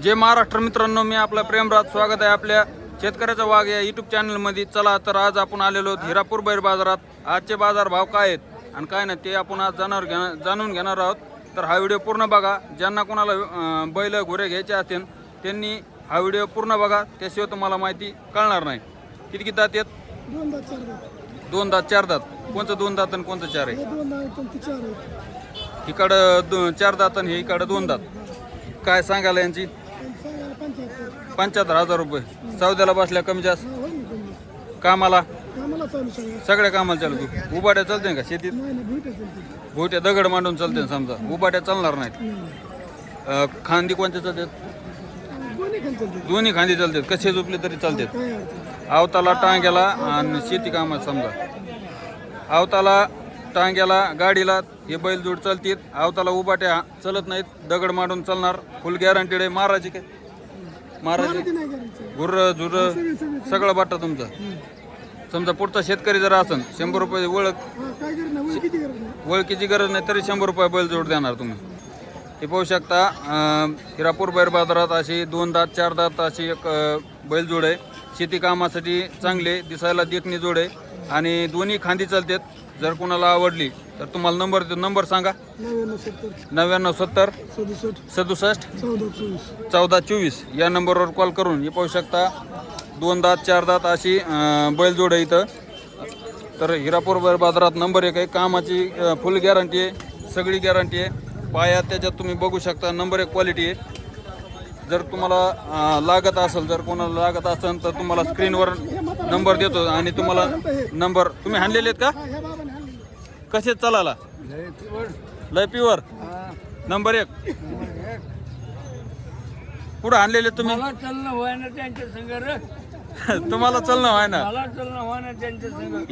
जय महाराष्ट्र मित्रांनो, मी आपला प्रेमराज. स्वागत आहे आपल्या शेतकऱ्याचा वाघ या यूट्यूब चॅनलमध्ये. चला तर आज आपण आलेलो आहोत हिरापूर बैल बाजारात. आजचे बाजार भाव काय आहेत आणि काय नाही ते आपण आज जाणून घेणार आहोत. तर हा व्हिडिओ पूर्ण बघा. ज्यांना कोणाला बैल घोडे घ्यायचे असतील त्यांनी हा व्हिडिओ पूर्ण बघा, त्याशिवाय तुम्हाला माहिती कळणार नाही. किती दात आहेत? दोन दात चार दात. कोणतं दोन दात आणि कोणतं चार आहे? इकडं चार दात आणि इकडं दोन दात. काय सांगायला यांची? 75,000 रुपये. सौद्याला बसल्या कमी जास्त? कामाला सगळ्या कामाला चालू. तू उबाट्या चालते का शेतीत? भोट्या दगड मांडून चालते समजा. उबाट्या चालणार नाहीत. खांदी कोणत्या चालतात? दोन्ही खांदी चालतात. कसे झोपले तरी चालतात. आवताला टांग्याला आणि शेती कामात समजा. आवताला टांग्याला गाडीला हे बैल जोड चालतील. आवताला उबाट्या चालत नाहीत. दगड मांडून चालणार. फुल गॅरंटीड आहे. मारायची काय? मारायची गुर्र झुर्र सगळं बाटा तुमचं. समजा पुढचा शेतकरी जर असेल 100 रुपये ओळखीची गरज नाही तरी 100 रुपये बैल जोड देणार तुम्ही. हे पाहू शकता. हिरापूर बैल बाजारात अशी 2 दात 4 दात अशी एक बैल जोड आहे. शेती कामासाठी चांगले दिसायला देखणी जोड आहे आणि दोन्ही खांदी चालतात. जर कोणाला आवडली तर तुम्हाला नंबर सांगा. 9970 67 14 24 या नंबरवर कॉल करून हे पाहू शकता. 2 दात 4 दात अशी बैलजोड आहे इथं. तर हिरापूर बैल बाजारात नंबर 1 आहे. कामाची फुल गॅरंटी आहे. सगळी गॅरंटी आहे. पाया त्याच्यात तुम्ही बघू शकता. नंबर 1 क्वालिटी आहे. जर तुम्हाला लागत असेल, जर कोणाला लागत असेल तर तुम्हाला स्क्रीनवर नंबर देतो आणि तुम्हाला नंबर. तुम्ही हाणलेले आहेत का? कसे चालाला? लय प्युअर. नंबर 1 पुढे आणलेले तुम्ही? तुम्हाला चलणं व्हाय ना?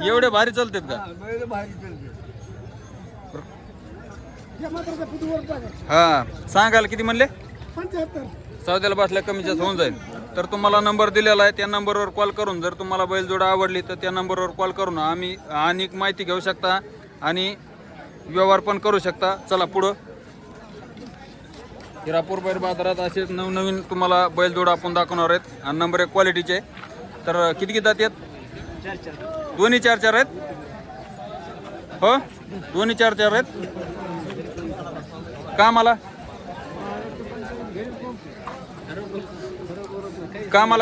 एवढे भारी चालतात का? हा सांगायला किती म्हणले? 75. सौद्याला बसल्या कमी जास्त होऊन जाईल. तर तुम्हाला नंबर दिलेला आहे. त्या नंबरवर कॉल करून जर तुम्हाला बैलजोडा आवडली तर त्या नंबरवर कॉल करून आम्ही अनेक माहिती घेऊ शकता आणि व्यवहार पण करू शकता. चला पुढं. हिरापूर बैल बाजारात असे नवनवीन तुम्हाला बैलजोडा आपण दाखवणार आहेत आणि नंबर 1 क्वालिटीचे. तर किती दात आहेत? दोन्ही 4-4 आहेत. हो, दोन्ही 4-4 आहेत. कामाला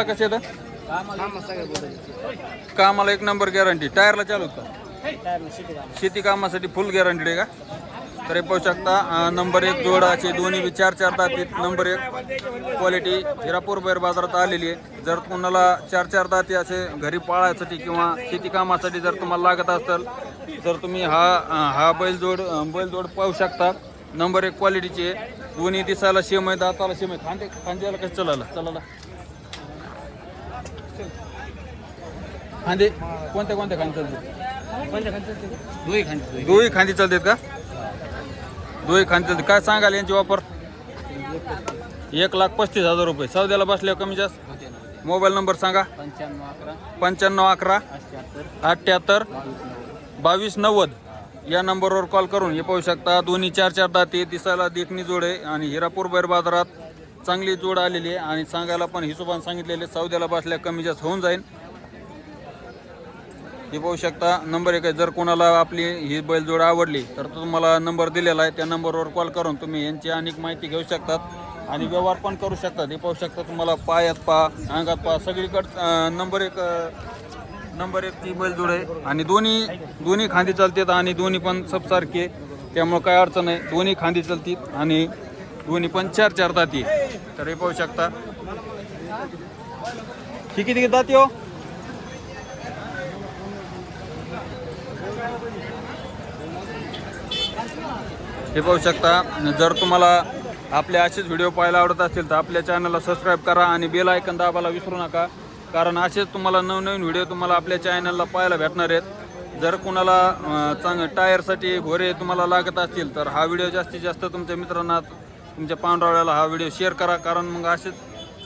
कसे आहेत? कामाला 1 नंबर गॅरंटी. टायरला चालू का? शेती कामासाठी फुल गॅरंटी आहे का? तर हे पाहू शकता. नंबर 1 जोड असे दोन्ही 4-4 दाती. नंबर 1 क्वालिटी हिरापूर बैल बाजारात आलेली आहे. जर तुम्हाला 4-4 दाती असे घरी पाळायसाठी किंवा शेती कामासाठी जर तुम्हाला लागत असेल तर तुम्ही हा बैलजोड पाहू शकता. नंबर 1 क्वालिटीची आहे. दोन्ही दिसायला सेम आहे. दाताला सेम आहे. खांद्याला कसं चलाला खांदे कोणत्या खांदी चालते? दोही खांदी चालतात का? दोही खांदी चालते. काय सांगाल यांची वापर? 1,35,000 रुपये. सौद्याला बसल्या कमी जास्त? मोबाईल नंबर सांगा. 9511 78 2290 या नंबरवर कॉल करून हे पाहू शकता. दोन्ही 4-4 दाते. दिसायला देखणी जोड आहे आणि हिरापूर बैल बाजारात चांगली जोड आलेली आहे आणि सांगायला पण हिशोबाने सांगितलेले. सौद्याला बसल्या कमी जास्त होऊन जाईल. हे पाहू शकता. नंबर 1 आहे. जर कोणाला आपली ही बैलजोड आवडली तर तुम्हाला नंबर दिलेला आहे. त्या नंबरवर कॉल करून तुम्ही यांची अनेक माहिती घेऊ शकतात आणि व्यवहार पण करू शकतात. हे पाहू शकता. तुम्हाला पायात अंगात सगळीकडे नंबर 1 ची बैलजोड आहे आणि दोन्ही खांदी चालतात आणि दोन्ही पण सबसारखे. त्यामुळे काय अडचण नाही. दोन्ही खांदी चालतात आणि दोन्ही पण 4-4 दाती. तर हे पाहू शकता. ही किती दाती हो? हे पाहू शकता. जर तुम्हाला आपले असेच व्हिडिओ पाहायला आवडत असतील तर आपल्या चॅनलला सबस्क्राईब करा आणि बेल आयकॉन दाबायला विसरू नका. कारण असेच तुम्हाला नवनवीन व्हिडिओ तुम्हाला आपल्या चॅनलला पाहायला भेटणार आहेत. जर कोणाला टायरसाठी घोरे तुम्हाला लागत असतील तर हा व्हिडिओ जास्तीत जास्त तुमच्या मित्रांना, तुमच्या पांढरावळ्याला हा व्हिडिओ शेअर करा. कारण मग असेच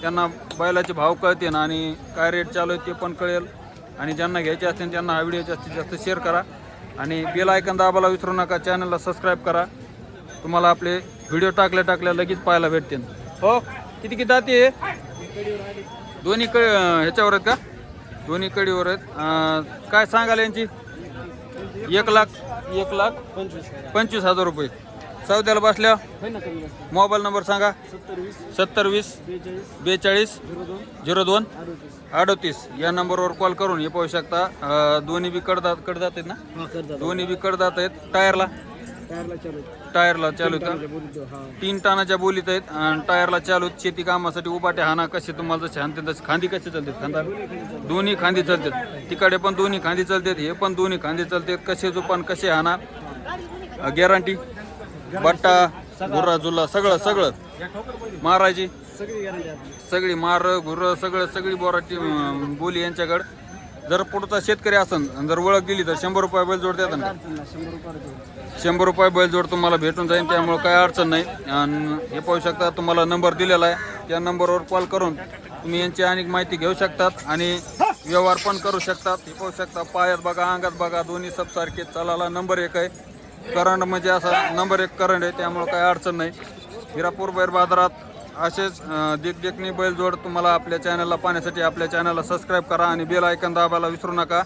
त्यांना बैलाचे भाव कळतील आणि काय रेट चालू आहे ते पण कळेल. आणि ज्यांना घ्यायचे असतील त्यांना हा व्हिडिओ जास्तीत जास्त शेअर करा आणि बेल आयकॉन दाबायला विसरू नका. चॅनलला सबस्क्राईब करा. तुम्हाला आपले व्हिडिओ टाकल्या लगेच पाहायला भेटतील. हो. किती दाती आहे? दोन्ही ह्याच्यावर आहेत का? दोन्ही कडीवर आहेत. काय सांगाल यांची? 1,25,000 रुपये. सौद्याला बसल्या. मोबाईल नंबर सांगा. 70 20 42 02 38 या नंबरवर कॉल करून हे पाहू शकता. दोन्ही बी कडदात आहेत ना? दोन्ही बी कडदात आहेत. टायरला चालू आहेत का? 3 टनाच्या बोलीत आहेत आणि टायरला चालू आहेत. शेती कामासाठी उभाटे हाना कसे तुम्हाला जसे हाणते तसे. खांदी कसे चालतात? खांदा दोन्ही खांदी चालतात. तिकडे पण दोन्ही खांदी चालतात. हे पण दोन्ही खांदी चालतात. कसे झोपान कसे हाना गॅरंटी. बट्टा गुर्रा जुल्ला सगळं मारायची सगळी मार गुर्र सगळी बोराची बोली यांच्याकडे. जर पुढचा शेतकरी असन जर ओळख दिली तर 100 रुपये बैलजोड देतात ना? 100 रुपये बैलजोड तुम्हाला भेटून जाईल. त्यामुळे काय अडचण नाही. आणि हे पाहू शकता तुम्हाला नंबर दिलेला आहे. त्या नंबरवर कॉल करून तुम्ही यांची अनेक माहिती घेऊ शकतात आणि व्यवहार पण करू शकतात. हे पाहू शकता पायात बघा अंगात बघा दोन्ही सबसारखे. चालायला नंबर 1 आहे. करंट म्हणजे असा नंबर 1 करंट आहे. त्यामुळे काही अडचण नाही. हिरापूर बैल बाजारात असेच देखदेखणी बैलजोड तुम्हाला आपल्या चॅनलला पाहण्यासाठी आपल्या चॅनलला सबस्क्राईब करा आणि बेल आयकॉन दाबायला विसरू नका.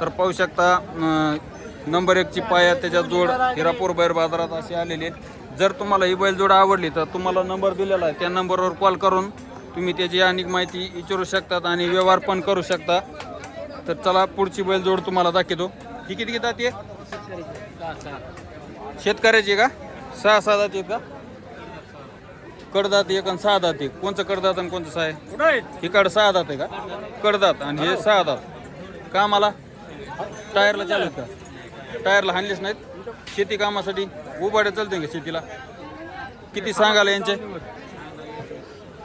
तर पाहू शकता नंबर 1 ची पाया त्याच्यात जोड हिरापूर बैल बाजारात अशी आलेली आहे. जर तुम्हाला ही बैलजोड आवडली तर तुम्हाला नंबर दिलेला आहे. त्या नंबरवर कॉल करून तुम्ही त्याची अनेक माहिती विचारू शकतात आणि व्यवहार पण करू शकता. तर चला पुढची बैलजोड तुम्हाला दाखवतो. ही किती दाती आहे? शेतकऱ्याची का? 6 दाती आहेत का? कडदात 1 आणि 6 दात आहे. कोणचं कडदात आणि कोणचं 6 आहे? इकडं 6 दात आहे का? कडदात आणि हे 6 दात. कामाला टायरला चालू आहेत का? टायरला हाणलेच नाहीत. शेती कामासाठी उभाड्या चालते का शेतीला? किती सांगाल यांचे?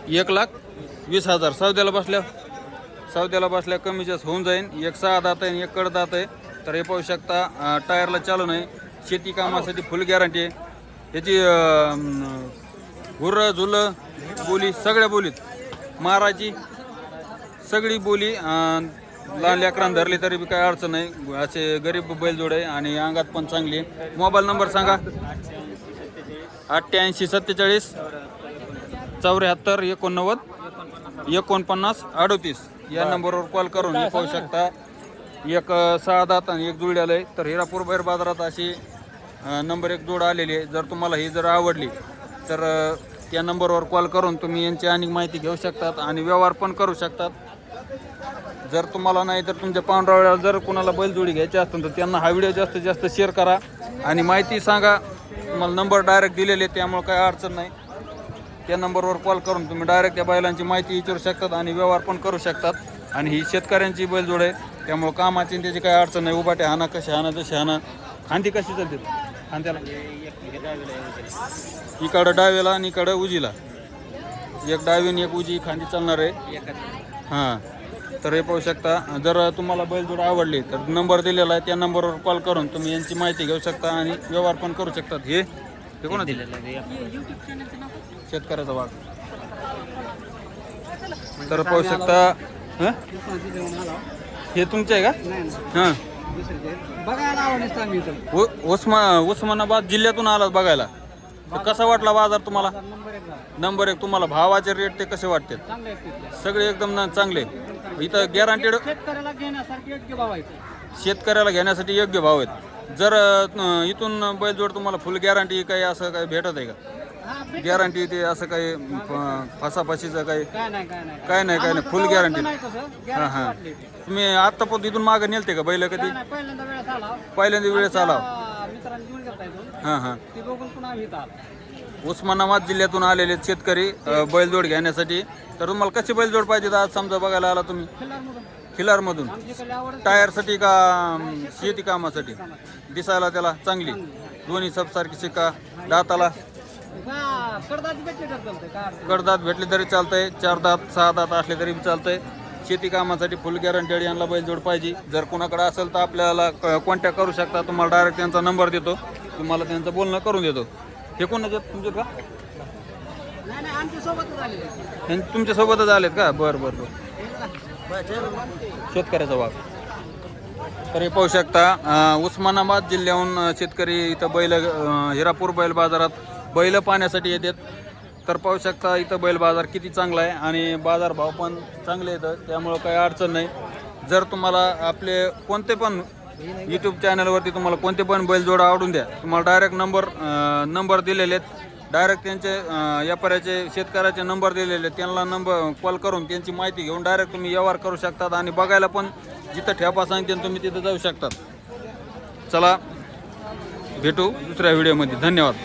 1,20,000. सौद्याला बसल्या कमी जास्त होऊन जाईल. 1 6 दात आहे आणि 1 कडदात आहे. तर हे पाहू शकता टायरला चालू नाही. शेती कामासाठी फुल गॅरंटी आहे. याची गुर्र झुलं बोली सगळ्या बोलीत मारायची सगळी बोली. लहान लेकरांना धरली तरी बी काही अडचण नाही. असे गरीब बैलजोड आहे आणि अंगात पण चांगली आहे. मोबाईल नंबर सांगा. 88 47 74 89 49 38 या नंबरवर कॉल करून हे पाहू शकता. 1 6 दात आणि 1 जुळलेलं आहे. तर हिरापूर बैल बाजारात अशी नंबर 1 जोड आलेली आहे. जर तुम्हाला ही जर आवडली तर त्या नंबरवर कॉल करून तुम्ही यांची अनेक माहिती घेऊ शकतात आणि व्यवहार पण करू शकतात. जर तुम्हाला नाही तर तुमच्या पांढरावळ्याला जर कोणाला बैलजोडी घ्यायची असेल तर त्यांना हा व्हिडिओ जास्तीत जास्त शेअर करा आणि माहिती सांगा. तुम्हाला नंबर डायरेक्ट दिलेले त्यामुळे काही अडचण नाही. त्या नंबरवर कॉल करून तुम्ही डायरेक्ट त्या बैलांची माहिती विचारू शकतात आणि व्यवहार पण करू शकतात. आणि ही शेतकऱ्यांची बैलजोड आहे त्यामुळे कामाची त्याची काही अडचण नाही. उभाटे हाना कसे हाना जसे हाना. खांदी कशी चालते? खांद्याला इकडं डावीला आणि इकडं उजीला. 1 डावी आणि 1 उजी खांदी चालणार आहे. हां तर हे पाहू शकता. जर तुम्हाला बैलजोड आवडली तर नंबर दिलेला आहे. त्या नंबरवर कॉल करून तुम्ही यांची माहिती घेऊ शकता आणि व्यवहार पण करू शकतात. हे कोण शेतकऱ्याचा भाग. तर पाहू शकता. हे तुमचे आहे का? हां उस्मानाबाद जिल्ह्यातून आलात बघायला. तर कसा वाटला बाजार तुम्हाला? नंबर 1. तुम्हाला भावाचे रेट ते कसे वाटते? सगळे एकदम चांगले. इथं गॅरंटेड शेतकऱ्याला घेण्यासाठी योग्य भाव आहेत. जर इथून बैलजोड तुम्हाला फुल गॅरंटी काही असं काही भेटत आहे का? गॅरंटी ते असं काही फसाफशीचं काही काय नाही फुल गॅरंटी. हां हां तुम्ही आत्ता पण इथून मागं नेलते का बैल कधी? पहिल्यांदा वेळेस आला. हां हां उस्मानाबाद जिल्ह्यातून आलेले शेतकरी बैलजोड घेण्यासाठी. तर तुम्हाला कशी बैलजोड पाहिजे? आज समजा बघायला आला तुम्ही खिलारमधून. टायरसाठी का शेती कामासाठी? दिसायला त्याला चांगली दोन्ही सबसारखी शिका. दाताला कडदात भेटले तरी चालतंय. 4 दात 6 दात असले तरी चालतंय. शेती कामासाठी फुल गॅरंटेड यांना बैलजोड पाहिजे. जर कोणाकडे असेल तर आपल्याला कॉन्टॅक्ट करू शकता. तुम्हाला डायरेक्ट त्यांचा नंबर देतो. तुम्हाला त्यांचं बोलणं करून देतो. हे कोणाचे तुमचे का? तुमच्या सोबतच आलेत का? बरं बरं बरं. शेतकऱ्याचा भाग. तर हे पाहू शकता उस्मानाबाद जिल्ह्याहून शेतकरी इथं बैल हिरापूर बैल बाजारात बैल पाहण्यासाठी येतात तर पाहू शकता इथं बैल बाजार किती चांगला आहे आणि बाजारभाव पण चांगले येतं, त्यामुळं काही अडचण नाही. जर तुम्हाला आपले कोणते पण यूट्यूब चॅनलवरती तुम्हाला कोणते पण बैलजोड आवडून द्या, तुम्हाला डायरेक्ट नंबर दिलेले आहेत, डायरेक्ट त्यांचे व्यापाऱ्याचे शेतकऱ्याचे नंबर दिलेले आहेत, त्यांना कॉल करून त्यांची माहिती घेऊन डायरेक्ट तुम्ही व्यवहार करू शकतात आणि बघायला पण जिथं ठेपा सांगते तुम्ही तिथं जाऊ शकतात. चला भेटू दुसऱ्या व्हिडिओमध्ये. धन्यवाद.